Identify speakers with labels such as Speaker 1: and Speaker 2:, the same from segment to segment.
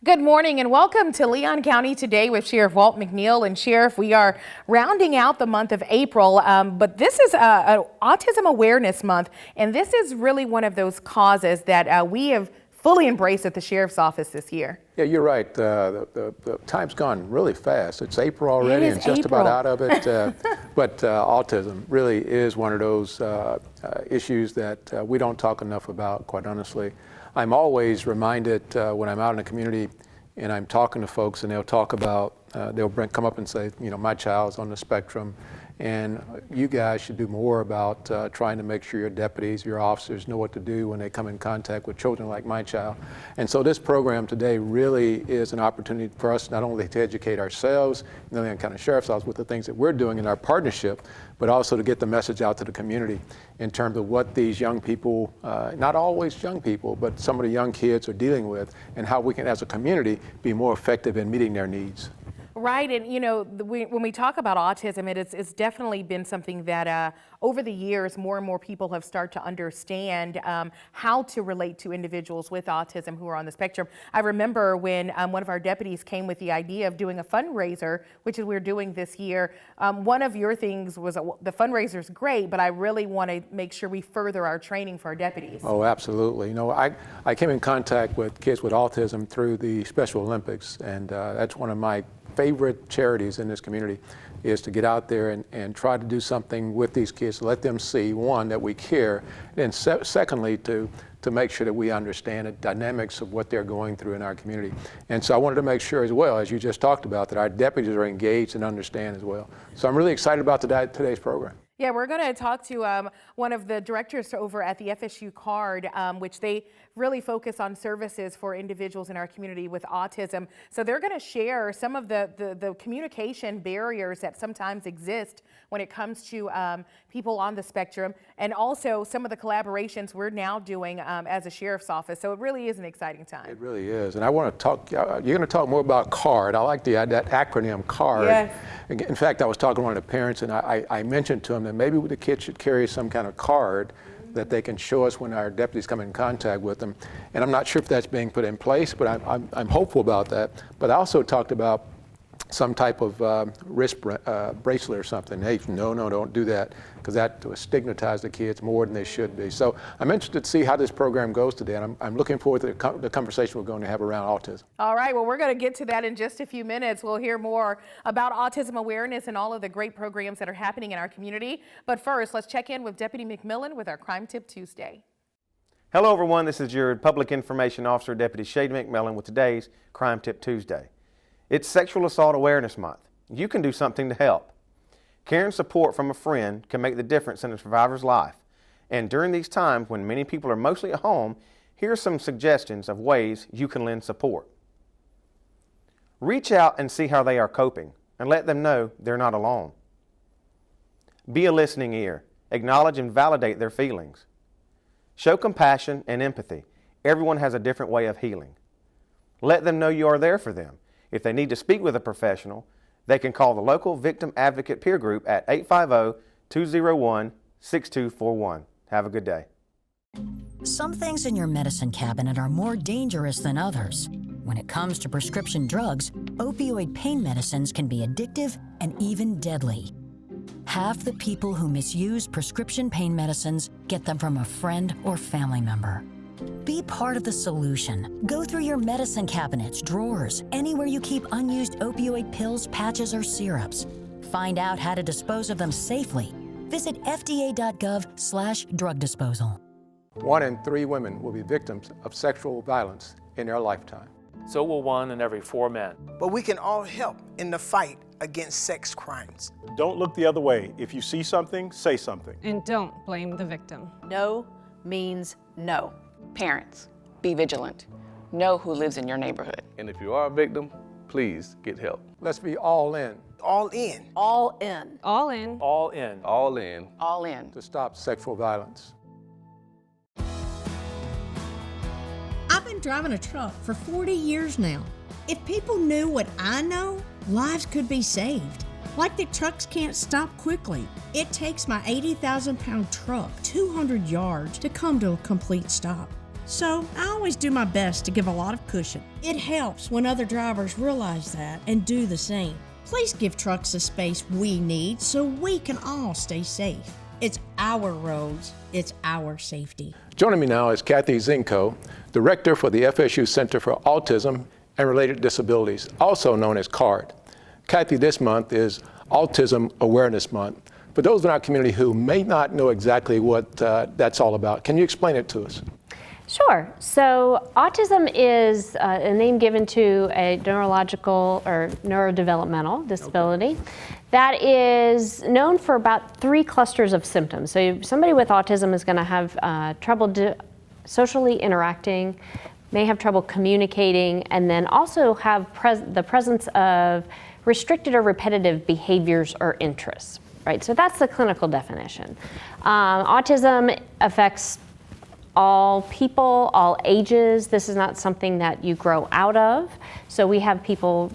Speaker 1: Good morning and welcome to Leon County Today with Sheriff Walt McNeil. And Sheriff, we are rounding out the month of April, but this is Autism Awareness Month, and this is really one of those causes that we have fully embraced at the Sheriff's Office this year.
Speaker 2: Yeah, you're right. The time's gone really fast. It's April already and just about out of it. But autism really is one of those issues that we don't talk enough about, quite honestly. I'm always reminded when I'm out in the community and I'm talking to folks and they'll talk about, they'll come up and say, you know, my child's on the spectrum, and you guys should do more about trying to make sure your deputies, your officers know what to do when they come in contact with children like my child. And so this program today really is an opportunity for us not only to educate ourselves in the Leon County Sheriff's Office with the things that we're doing in our partnership, but also to get the message out to the community in terms of what these young people, not always young people, but some of the young kids are dealing with, and how we can, as a community, be more effective in meeting their needs.
Speaker 1: Right, and you know, when we talk about autism, it's definitely been something that over the years, more and more people have started to understand how to relate to individuals with autism who are on the spectrum. I remember when one of our deputies came with the idea of doing a fundraiser, which is we're doing this year. One of your things was the fundraiser is great, but I really want to make sure we further our training for our deputies.
Speaker 2: Oh, absolutely. You know, I came in contact with kids with autism through the Special Olympics, and that's one of my favorite charities in this community, is to get out there and try to do something with these kids, to let them see, one, that we care, and secondly, to make sure that we understand the dynamics of what they're going through in our community. And so I wanted to make sure as well, as you just talked about, that our deputies are engaged and understand as well. So I'm really excited about today's program.
Speaker 1: Yeah, we're going to talk to one of the directors over at the FSU CARD, which they really focus on services for individuals in our community with autism. So they're going to share some of the communication barriers that sometimes exist when it comes to people on the spectrum, and also some of the collaborations we're now doing as a sheriff's office. So it really is an exciting time.
Speaker 2: It really is. And I want to talk, you're going to talk more about CARD. I like that acronym, CARD.
Speaker 1: Yes.
Speaker 2: In fact, I was talking to one of the parents, and I mentioned to them that maybe the kids should carry some kind of card that they can show us when our deputies come in contact with them. And I'm not sure if that's being put in place, but I'm hopeful about that. But I also talked about some type of wrist bracelet or something. Hey, no, don't do that, because that will stigmatize the kids more than they should be. So I'm interested to see how this program goes today, and I'm looking forward to the conversation we're going to have around autism.
Speaker 1: All right, well, we're going to get to that in just a few minutes. We'll hear more about autism awareness and all of the great programs that are happening in our community. But first, let's check in with Deputy McMillan with our Crime Tip Tuesday.
Speaker 3: Hello, everyone. This is your Public Information Officer, Deputy Shade McMillan, with today's Crime Tip Tuesday. It's Sexual Assault Awareness Month. You can do something to help. Care and support from a friend can make the difference in a survivor's life. And during these times when many people are mostly at home, here are some suggestions of ways you can lend support. Reach out and see how they are coping, and let them know they're not alone. Be a listening ear. Acknowledge and validate their feelings. Show compassion and empathy. Everyone has a different way of healing. Let them know you are there for them. If they need to speak with a professional, they can call the local victim advocate peer group at 850-201-6241. Have a good day.
Speaker 4: Some things in your medicine cabinet are more dangerous than others. When it comes to prescription drugs, opioid pain medicines can be addictive and even deadly. Half the people who misuse prescription pain medicines get them from a friend or family member. Be part of the solution. Go through your medicine cabinets, drawers, anywhere you keep unused opioid pills, patches, or syrups. Find out how to dispose of them safely. Visit fda.gov/drug disposal.
Speaker 2: 1 in 3 women will be victims of sexual violence in their lifetime.
Speaker 5: So will 1 in every 4 men.
Speaker 6: But we can all help in the fight against sex crimes.
Speaker 7: Don't look the other way. If you see something, say something.
Speaker 8: And don't blame the victim.
Speaker 9: No means no. Parents, be vigilant. Know who lives in your neighborhood.
Speaker 10: And if you are a victim, please get help.
Speaker 2: Let's be all in.
Speaker 6: All in.
Speaker 9: All in.
Speaker 8: All in.
Speaker 5: All in.
Speaker 10: All in.
Speaker 9: All in.
Speaker 2: To stop sexual violence.
Speaker 11: I've been driving a truck for 40 years now. If people knew what I know, lives could be saved. Like the trucks can't stop quickly. It takes my 80,000-pound truck 200 yards to come to a complete stop. So I always do my best to give a lot of cushion. It helps when other drivers realize that and do the same. Please give trucks the space we need so we can all stay safe. It's our roads, it's our safety.
Speaker 2: Joining me now is Kathy Zinko, Director for the FSU Center for Autism and Related Disabilities, also known as CARD. Kathy, this month is Autism Awareness Month. For those in our community who may not know exactly what that's all about, can you explain it to us?
Speaker 12: Sure. So autism is a name given to a neurological or neurodevelopmental disability that is known for about 3 clusters of symptoms. So somebody with autism is going to have trouble socially interacting, may have trouble communicating, and then also have the presence of restricted or repetitive behaviors or interests. Right. So that's the clinical definition. Autism affects all people, all ages. This is not something that you grow out of. So we have people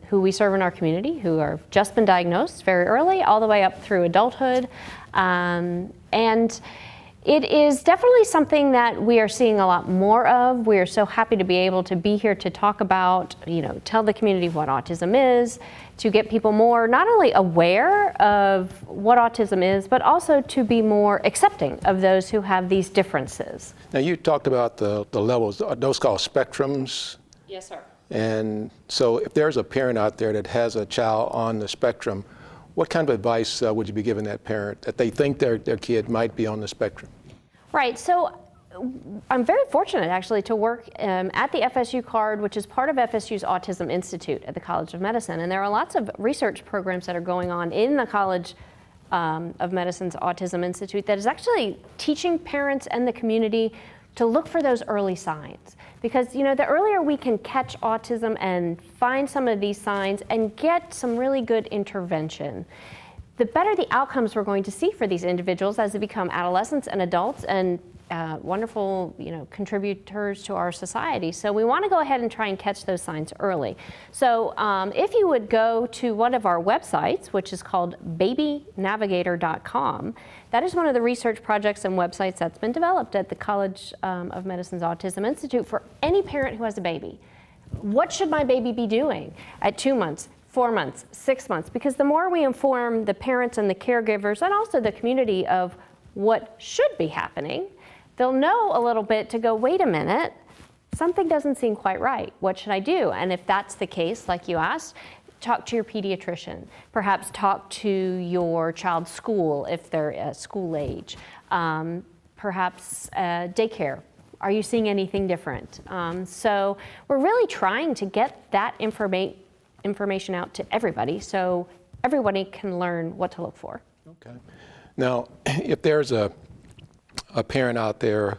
Speaker 12: who we serve in our community who are just been diagnosed very early, all the way up through adulthood. And it is definitely something that we are seeing a lot more of. We are so happy to be able to be here to talk about, tell the community what autism is, to get people more not only aware of what autism is, but also to be more accepting of those who have these differences.
Speaker 2: Now, you talked about the levels, are those called spectrums?
Speaker 12: Yes, sir.
Speaker 2: And so if there's a parent out there that has a child on the spectrum, what kind of advice would you be giving that parent that they think their kid might be on the spectrum?
Speaker 12: Right. So I'm very fortunate actually to work at the FSU CARD, which is part of FSU's Autism Institute at the College of Medicine. And there are lots of research programs that are going on in the College of Medicine's Autism Institute that is actually teaching parents and the community to look for those early signs. Because the earlier we can catch autism and find some of these signs and get some really good intervention, the better the outcomes we're going to see for these individuals as they become adolescents and adults and wonderful, contributors to our society. So we want to go ahead and try and catch those signs early. So if you would go to one of our websites, which is called babynavigator.com, that is one of the research projects and websites that's been developed at the College of Medicine's Autism Institute for any parent who has a baby. What should my baby be doing at 2 months, 4 months, 6 months? Because the more we inform the parents and the caregivers and also the community of what should be happening, they'll know a little bit to go, wait a minute, something doesn't seem quite right. What should I do? And if that's the case, like you asked, talk to your pediatrician. Perhaps talk to your child's school if they're school age. Perhaps daycare. Are you seeing anything different? So we're really trying to get that information out to everybody so everybody can learn what to look for.
Speaker 2: Okay. Now, if there's a parent out there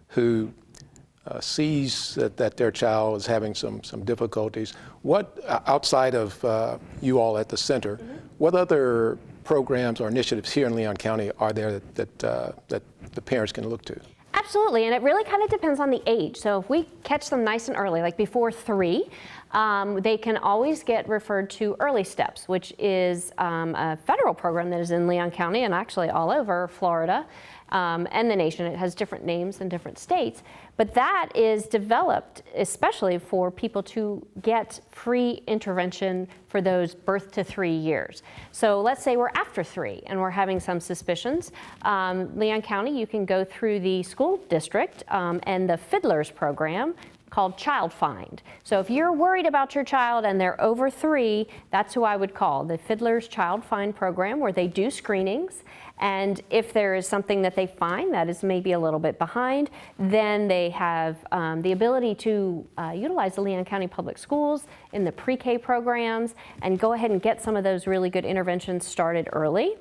Speaker 2: who sees that their child is having some difficulties, what, outside of you all at the center, what other programs or initiatives here in Leon County are there that the parents can look to?
Speaker 12: Absolutely, and it really kind of depends on the age. So if we catch them nice and early, like before 3, they can always get referred to Early Steps, which is a federal program that is in Leon County and actually all over Florida and the nation. It has different names in different states, but that is developed especially for people to get free intervention for those birth to 3 years. So let's say we're after 3 and we're having some suspicions. Leon County, you can go through the school district and the Fiddlers program called Child Find. So if you're worried about your child and they're over 3, that's who I would call, the Fiddlers Child Find program, where they do screenings. And if there is something that they find that is maybe a little bit behind, then they have the ability to utilize the Leon County Public Schools in the pre-K programs and go ahead and get some of those really good interventions started early.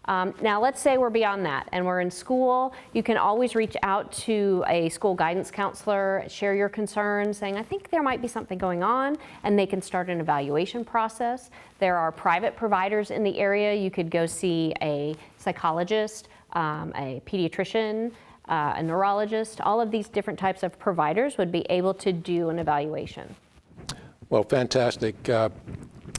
Speaker 12: Now let's say we're beyond that and we're in school. You can always reach out to a school guidance counselor, share your concerns, saying, I think there might be something going on, and they can start an evaluation process. There are private providers in the area. You could go see a psychologist, a pediatrician, a neurologist. All of these different types of providers would be able to do an evaluation.
Speaker 2: Well, fantastic.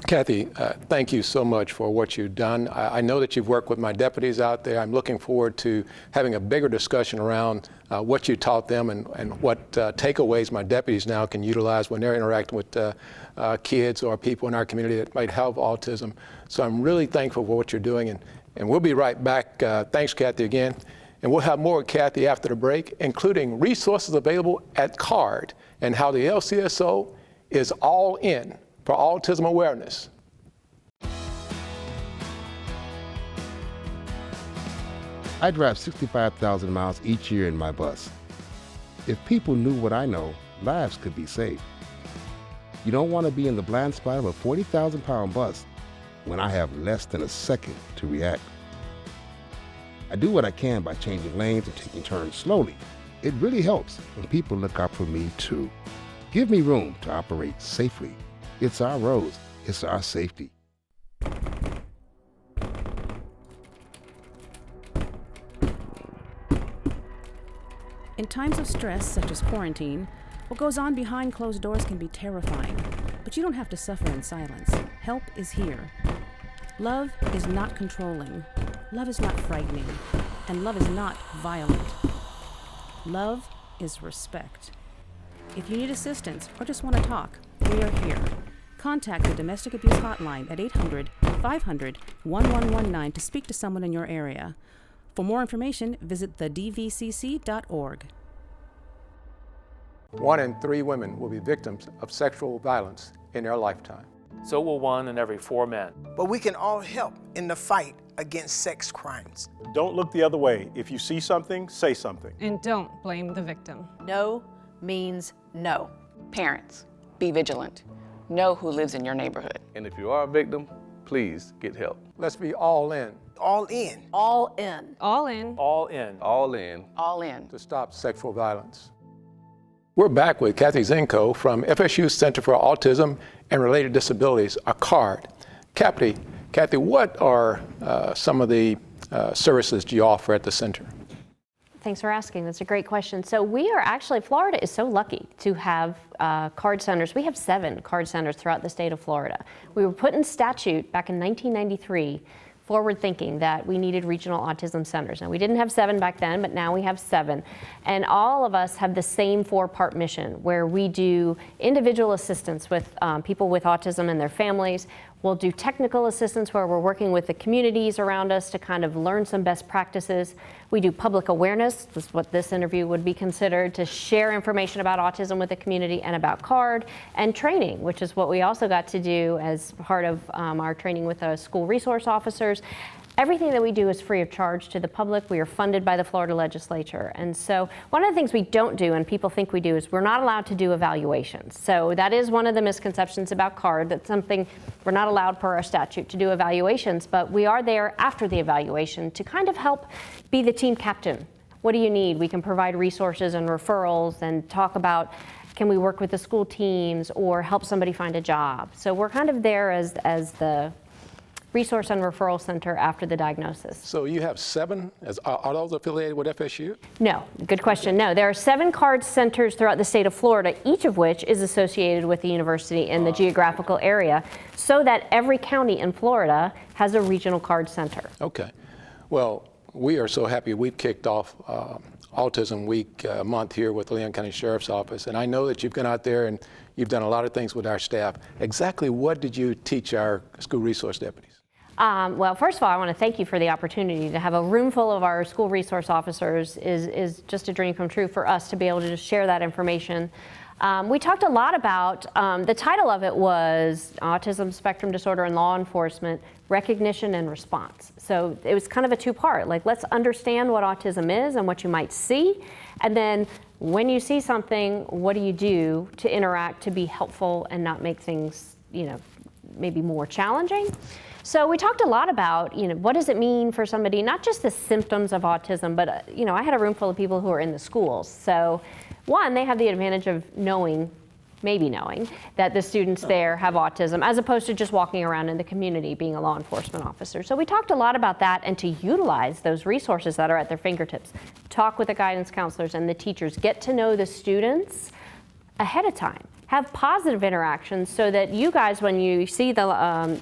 Speaker 2: Kathy, thank you so much for what you've done. I know that you've worked with my deputies out there. I'm looking forward to having a bigger discussion around what you taught them and what takeaways my deputies now can utilize when they're interacting with kids or people in our community that might have autism. So I'm really thankful for what you're doing, and we'll be right back. Thanks, Kathy, again. And we'll have more with Kathy after the break, including resources available at CARD and how the LCSO is all in for Autism Awareness.
Speaker 13: I drive 65,000 miles each year in my bus. If people knew what I know, lives could be saved. You don't want to be in the blind spot of a 40,000-pound bus when I have less than a second to react. I do what I can by changing lanes or taking turns slowly. It really helps when people look out for me too. Give me room to operate safely. It's our roads, it's our safety.
Speaker 14: In times of stress, such as quarantine, what goes on behind closed doors can be terrifying, but you don't have to suffer in silence. Help is here. Love is not controlling. Love is not frightening. And love is not violent. Love is respect. If you need assistance or just want to talk, we are here. Contact the Domestic Abuse Hotline at 800-500-1119 to speak to someone in your area. For more information, visit thedvcc.org.
Speaker 2: 1 in 3 women will be victims of sexual violence in their lifetime.
Speaker 5: So will 1 in every 4 men.
Speaker 6: But we can all help in the fight against sex crimes.
Speaker 7: Don't look the other way. If you see something, say something.
Speaker 8: And don't blame the victim.
Speaker 9: No means no. Parents, be vigilant. Know who lives in your neighborhood.
Speaker 10: And if you are a victim, please get help.
Speaker 2: Let's be all in.
Speaker 6: All in.
Speaker 9: All in.
Speaker 8: All in.
Speaker 5: All in.
Speaker 10: All in.
Speaker 9: All in.
Speaker 2: To stop sexual violence. We're back with Kathy Zinko from FSU Center for Autism and Related Disabilities, a CARD. Kathy, what are some of the services you offer at the center?
Speaker 12: Thanks for asking. That's a great question. So we are actually, Florida is so lucky to have CARD centers. We have 7 CARD centers throughout the state of Florida. We were put in statute back in 1993, forward thinking that we needed regional autism centers. Now we didn't have 7 back then, but now we have 7. And all of us have the same 4-part mission where we do individual assistance with people with autism and their families. We'll do technical assistance where we're working with the communities around us to kind of learn some best practices. We do public awareness, this is what this interview would be considered, to share information about autism with the community and about CARD, and training, which is what we also got to do as part of our training with the school resource officers. Everything that we do is free of charge to the public. We are funded by the Florida legislature. And so one of the things we don't do, and people think we do, is we're not allowed to do evaluations. So that is one of the misconceptions about CARD, that's something we're not allowed per our statute to do evaluations, but we are there after the evaluation to kind of help be the team captain. What do you need? We can provide resources and referrals and talk about, can we work with the school teams or help somebody find a job? So we're kind of there as the resource and referral center after the diagnosis.
Speaker 2: So you have 7, are those affiliated with FSU?
Speaker 12: No, good question. No, there are 7 CARD centers throughout the state of Florida, each of which is associated with the university in the geographical area, so that every county in Florida has a regional CARD center.
Speaker 2: Okay. Well, we are so happy we've kicked off Autism Week month here with the Leon County Sheriff's Office, and I know that you've gone out there and you've done a lot of things with our staff. Exactly what did you teach our school resource deputies?
Speaker 12: Well, first of all, I want to thank you for the opportunity to have a room full of our school resource officers is just a dream come true for us to be able to just share that information. We talked a lot about, the title of it was Autism Spectrum Disorder in Law Enforcement, Recognition and Response. So it was kind of a 2-part, like let's understand what autism is and what you might see, and then when you see something, what do you do to interact to be helpful and not make things, maybe more challenging. So we talked a lot about, what does it mean for somebody, not just the symptoms of autism, but, I had a room full of people who are in the schools. So one, they have the advantage of maybe knowing that the students there have autism, as opposed to just walking around in the community being a law enforcement officer. So we talked a lot about that and to utilize those resources that are at their fingertips. Talk with the guidance counselors and the teachers, get to know the students ahead of time. have positive interactions so that you guys, when you see the,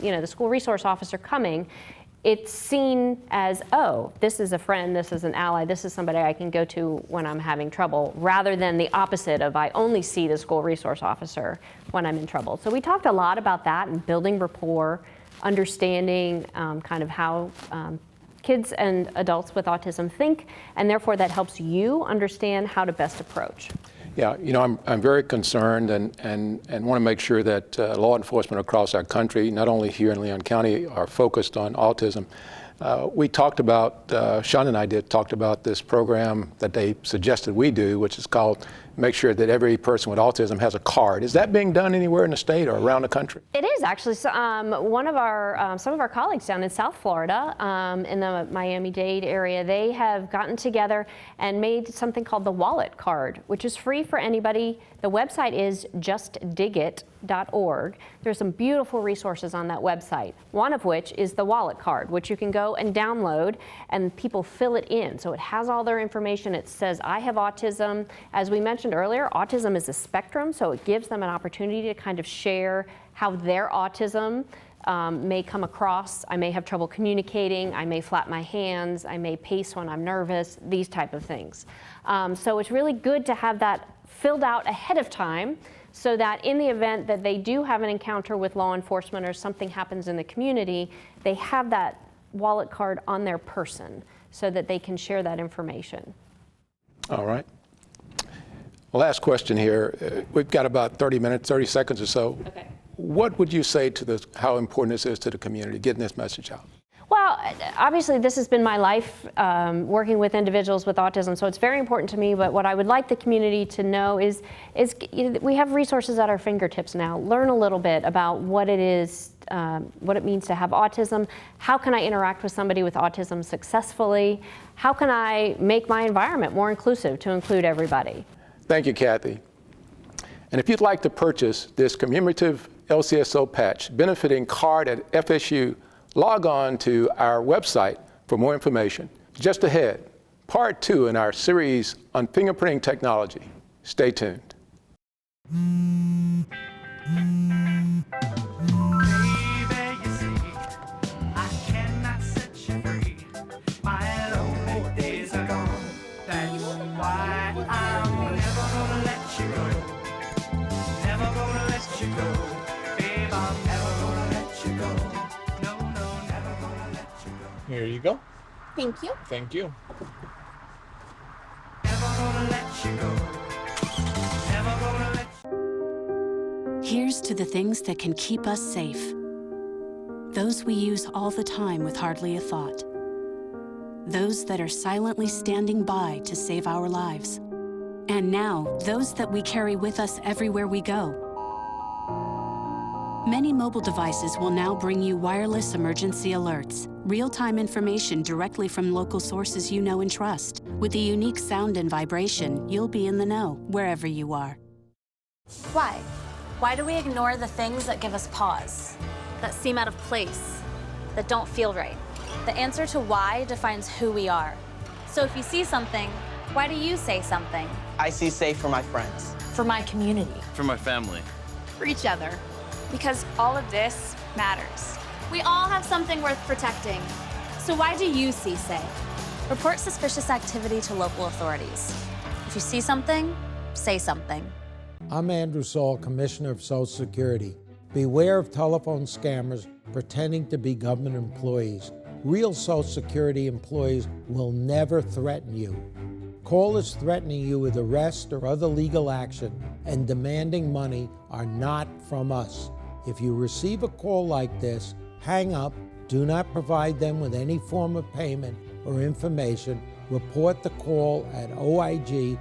Speaker 12: the school resource officer coming, it's seen as, oh, this is a friend, this is an ally, this is somebody I can go to when I'm having trouble, rather than the opposite of I only see the school resource officer when I'm in trouble. So we talked a lot about that and building rapport, understanding kind of how kids and adults with autism think, and therefore that helps you understand how to best approach.
Speaker 2: Yeah, I'm very concerned and want to make sure that law enforcement across our country, not only here in Leon County, are focused on autism. We talked about, Sean and I talked about this program that they suggested we do, which is called Make Sure That Every Person with Autism Has a Card. Is that being done anywhere in the state or around the country?
Speaker 12: It is actually. So, one of our, some of our colleagues down in South Florida, in the Miami-Dade area, they have gotten together and made something called the Wallet Card, which is free for anybody. The website is justdigit.org. There's some beautiful resources on that website, one of which is the Wallet Card, which you can go and download, and people fill it in. So it has all their information. It says, I have autism. As we mentioned earlier, autism is a spectrum, so it gives them an opportunity to kind of share how their autism may come across. I may have trouble communicating, I may flap my hands, I may pace when I'm nervous, these type of things. So it's really good to have that filled out ahead of time so that in the event that they do have an encounter with law enforcement or something happens in the community, they have that wallet card on their person so that they can share that information.
Speaker 2: All right. Last question here. We've got about 30 seconds or so.
Speaker 12: Okay.
Speaker 2: What would you say to how important this is to the community, getting this message out?
Speaker 12: Well, obviously this has been my life, working with individuals with autism, so it's very important to me, but what I would like the community to know is we have resources at our fingertips now. Learn a little bit about what it is, what it means to have autism. How can I interact with somebody with autism successfully? How can I make my environment more inclusive to include everybody?
Speaker 2: Thank you, Kathy. And if you'd like to purchase this commemorative LCSO patch benefiting CARD at FSU, log on to our website for more information. Just ahead, part 2 in our series on fingerprinting technology. Stay tuned.
Speaker 15: Here you go.
Speaker 16: Thank you.
Speaker 15: Thank you.
Speaker 17: Here's to the things that can keep us safe. Those we use all the time with hardly a thought. Those that are silently standing by to save our lives. And now, those that we carry with us everywhere we go. Many mobile devices will now bring you wireless emergency alerts, real-time information directly from local sources you know and trust. With the unique sound and vibration, you'll be in the know, wherever you are.
Speaker 16: Why? Why do we ignore the things that give us pause, that seem out of place, that don't feel right? The answer to why defines who we are. So if you see something, why do you say something?
Speaker 18: I see safe for my friends.
Speaker 16: For my community.
Speaker 10: For my family.
Speaker 16: For each other. Because all of this matters. We all have something worth protecting. So why do you see safe? Report suspicious activity to local authorities. If you see something, say something.
Speaker 19: I'm Andrew Saul, Commissioner of Social Security. Beware of telephone scammers pretending to be government employees. Real Social Security employees will never threaten you. Callers threatening you with arrest or other legal action and demanding money are not from us. If you receive a call like this, hang up, do not provide them with any form of payment or information. Report the call at oig.ssa.gov.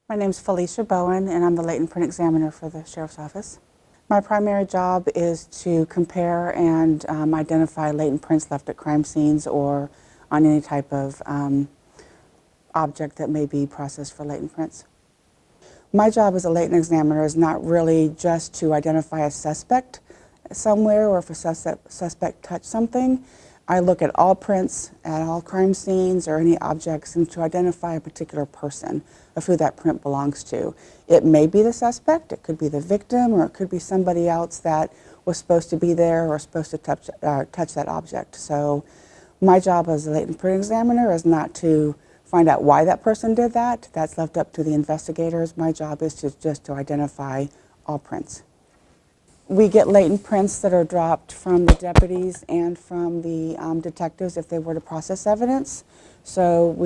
Speaker 20: My name is Felicia Bowen, and I'm the latent print examiner for the Sheriff's Office. My primary job is to compare and identify latent prints left at crime scenes or on any type of object that may be processed for latent prints. My job as a latent examiner is not really just to identify a suspect somewhere or if a suspect touched something. I look at all prints at all crime scenes or any objects and to identify a particular person of who that print belongs to. It may be the suspect, it could be the victim, or it could be somebody else that was supposed to be there or supposed to touch that object. So my job as a latent print examiner is not to find out why that person did that. That's left up to the investigators. My job is just to identify all prints. We get latent prints that are dropped from the deputies and from the detectives if they were to process evidence. So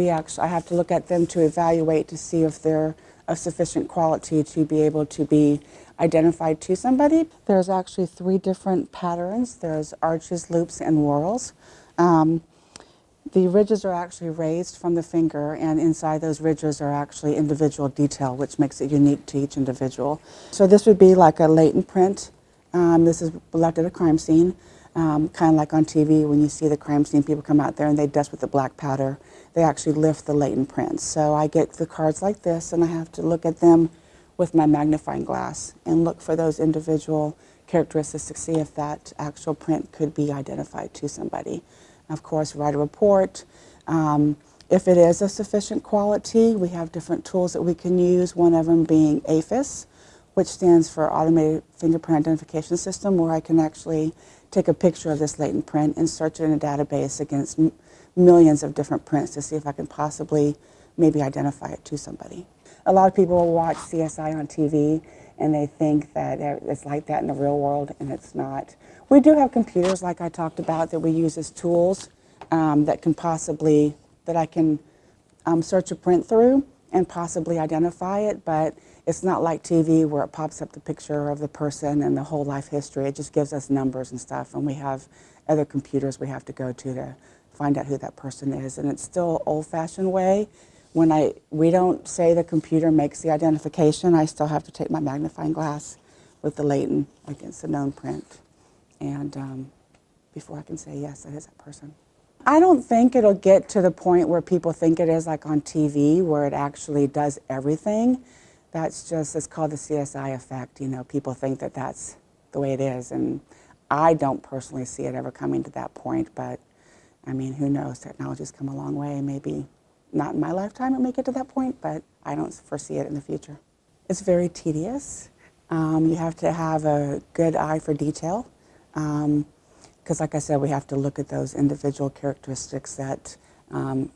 Speaker 20: I have to look at them to evaluate to see if they're of sufficient quality to be able to be identified to somebody. There's actually 3 different patterns. There's arches, loops, and whorls. The ridges are actually raised from the finger, and inside those ridges are actually individual detail, which makes it unique to each individual. So this would be like a latent print. This is left at a crime scene, kind of like on TV when you see the crime scene, people come out there and they dust with the black powder. They actually lift the latent prints. So I get the cards like this and I have to look at them with my magnifying glass and look for those individual characteristics to see if that actual print could be identified to somebody. Of course, write a report. If it is of sufficient quality, we have different tools that we can use, one of them being AFIS, which stands for Automated Fingerprint Identification System, where I can actually take a picture of this latent print and search it in a database against millions of different prints to see if I can possibly maybe identify it to somebody. A lot of people will watch CSI on TV and they think that it's like that in the real world, and it's not. We do have computers, like I talked about, that we use as tools that I can search a print through and possibly identify it, but it's not like TV where it pops up the picture of the person and the whole life history. It just gives us numbers and stuff, and we have other computers we have to go to find out who that person is. And it's still old-fashioned way. We don't say the computer makes the identification. I still have to take my magnifying glass with the latent against the known print, and before I can say, yes, that is that person. I don't think it'll get to the point where people think it is like on TV, where it actually does everything. It's called the CSI effect. You know, people think that that's the way it is, and I don't personally see it ever coming to that point, but I mean, who knows? Technology's come a long way. Maybe not in my lifetime it may get to that point, but I don't foresee it in the future. It's very tedious. You have to have a good eye for detail, because like I said, we have to look at those individual characteristics that,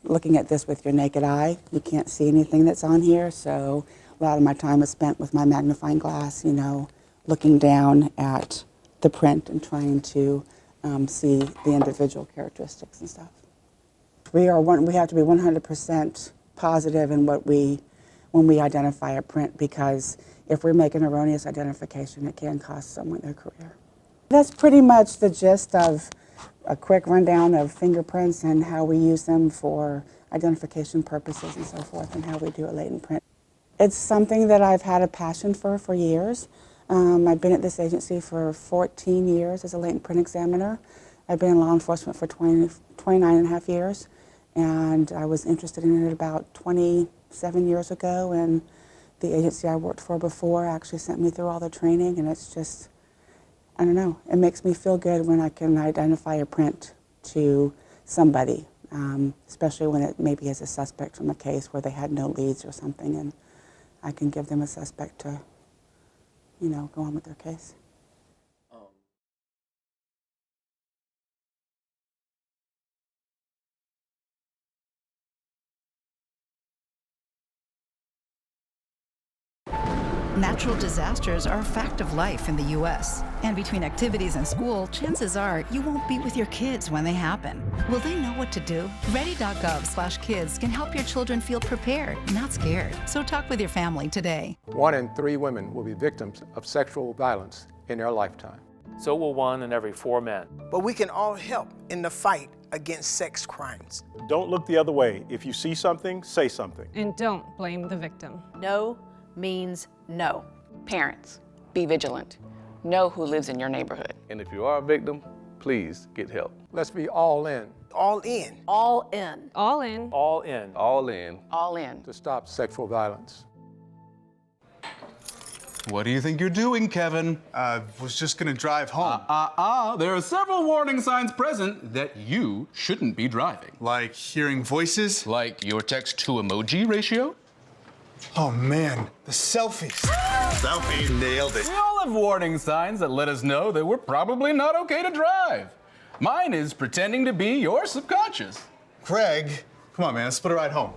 Speaker 20: looking at this with your naked eye, you can't see anything that's on here, so a lot of my time is spent with my magnifying glass, you know, looking down at the print and trying to see the individual characteristics and stuff. We have to be 100% positive in when we identify a print, because if we make an erroneous identification, it can cost someone their career. That's pretty much the gist of a quick rundown of fingerprints and how we use them for identification purposes and so forth, and how we do a latent print. It's something that I've had a passion for years. I've been at this agency for 14 years as a latent print examiner. I've been in law enforcement for 29 and a half years, and I was interested in it about 27 years ago, and the agency I worked for before actually sent me through all the training, and it's just, I don't know, it makes me feel good when I can identify a print to somebody, especially when it maybe is a suspect from a case where they had no leads or something, and I can give them a suspect to, you know, go on with their case.
Speaker 21: Natural disasters are a fact of life in the U.S. And between activities and school, chances are you won't be with your kids when they happen. Will they know what to do? Ready.gov/kids can help your children feel prepared, not scared. So talk with your family today.
Speaker 2: 1 in 3 women will be victims of sexual violence in their lifetime.
Speaker 5: So will 1 in every 4 men.
Speaker 6: But we can all help in the fight against sex crimes.
Speaker 7: Don't look the other way. If you see something, say something.
Speaker 8: And don't blame the victim.
Speaker 9: No means no. Parents, be vigilant. Know who lives in your neighborhood.
Speaker 10: And if you are a victim, please get help.
Speaker 2: Let's be all in.
Speaker 6: All in.
Speaker 9: All in.
Speaker 8: All in.
Speaker 5: All in.
Speaker 10: All in.
Speaker 9: All in.
Speaker 2: To stop sexual violence.
Speaker 1: What do you think you're doing, Kevin?
Speaker 22: Was just gonna drive home.
Speaker 1: There are several warning signs present that you shouldn't be driving.
Speaker 22: Like hearing voices?
Speaker 1: Like your text-to-emoji ratio?
Speaker 22: Oh man, the selfies.
Speaker 1: Selfie, nailed it. We all have warning signs that let us know that we're probably not okay to drive. Mine is pretending to be your subconscious.
Speaker 22: Greg, come on man, let's put a ride home.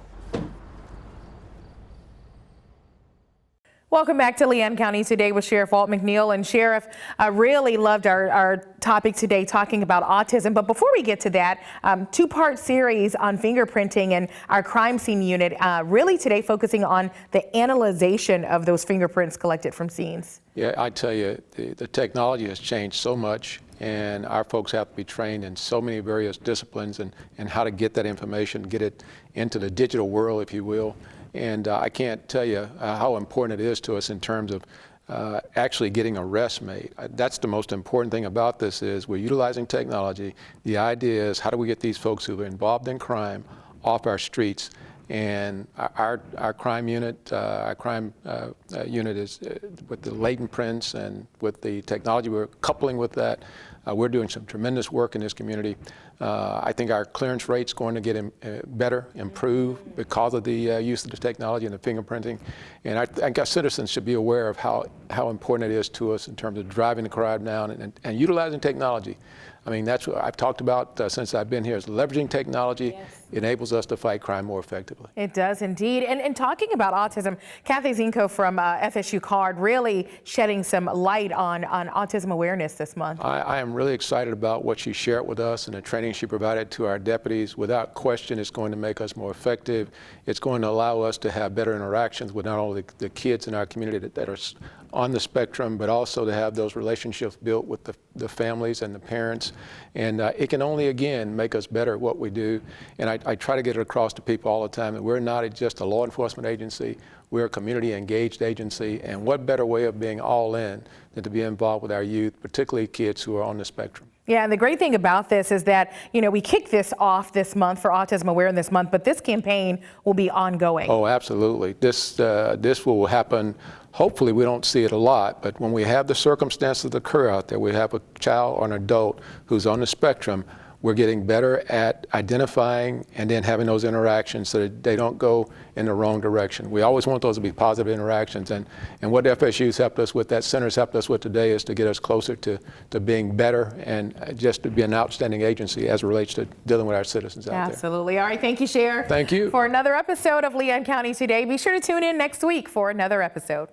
Speaker 23: Welcome back to Leon County Today with Sheriff Walt McNeil. And Sheriff, I really loved our topic today talking about autism. But before we get to that, two-part series on fingerprinting and our crime scene unit, really today focusing on the analyzation of those fingerprints collected from scenes.
Speaker 2: Yeah, I tell you, the technology has changed so much, and our folks have to be trained in so many various disciplines and how to get that information, get it into the digital world, if you will. And I can't tell you how important it is to us in terms of actually getting arrests made. That's the most important thing about this is we're utilizing technology. The idea is how do we get these folks who are involved in crime off our streets? And our crime unit, unit is with the latent prints and with the technology we're coupling with that. We're doing some tremendous work in this community. I think our clearance rate's going to get better, improve because of the use of the technology and the fingerprinting. And I think our citizens should be aware of how important it is to us in terms of driving the crime down and utilizing technology. I mean, that's what I've talked about since I've been here, is leveraging technology enables us to fight crime more effectively.
Speaker 23: It does indeed. And talking about autism, Kathy Zinko from FSU CARD really shedding some light on Autism Awareness this month.
Speaker 2: I am really excited about what she shared with us and the training she provided to our deputies. Without question, it's going to make us more effective. It's going to allow us to have better interactions with not only the kids in our community that are on the spectrum, but also to have those relationships built with the families and the parents. And it can only, again, make us better at what we do. And I try to get it across to people all the time that we're not just a law enforcement agency, we're a community engaged agency. And what better way of being all in than to be involved with our youth, particularly kids who are on the spectrum.
Speaker 23: Yeah, and the great thing about this is that, we kick this off this month for Autism Awareness Month, but this campaign will be ongoing.
Speaker 2: Oh, absolutely. This will happen. Hopefully we don't see it a lot, but when we have the circumstances that occur out there, we have a child or an adult who's on the spectrum, we're getting better at identifying and then having those interactions so that they don't go in the wrong direction. We always want those to be positive interactions, and what FSU's helped us with, that center's helped us with today, is to get us closer to being better and just to be an outstanding agency as it relates to dealing with our citizens out there.
Speaker 23: Absolutely. All right, thank you, Sheriff.
Speaker 2: Thank you.
Speaker 23: For another episode of Leon County Today, be sure to tune in next week for another episode.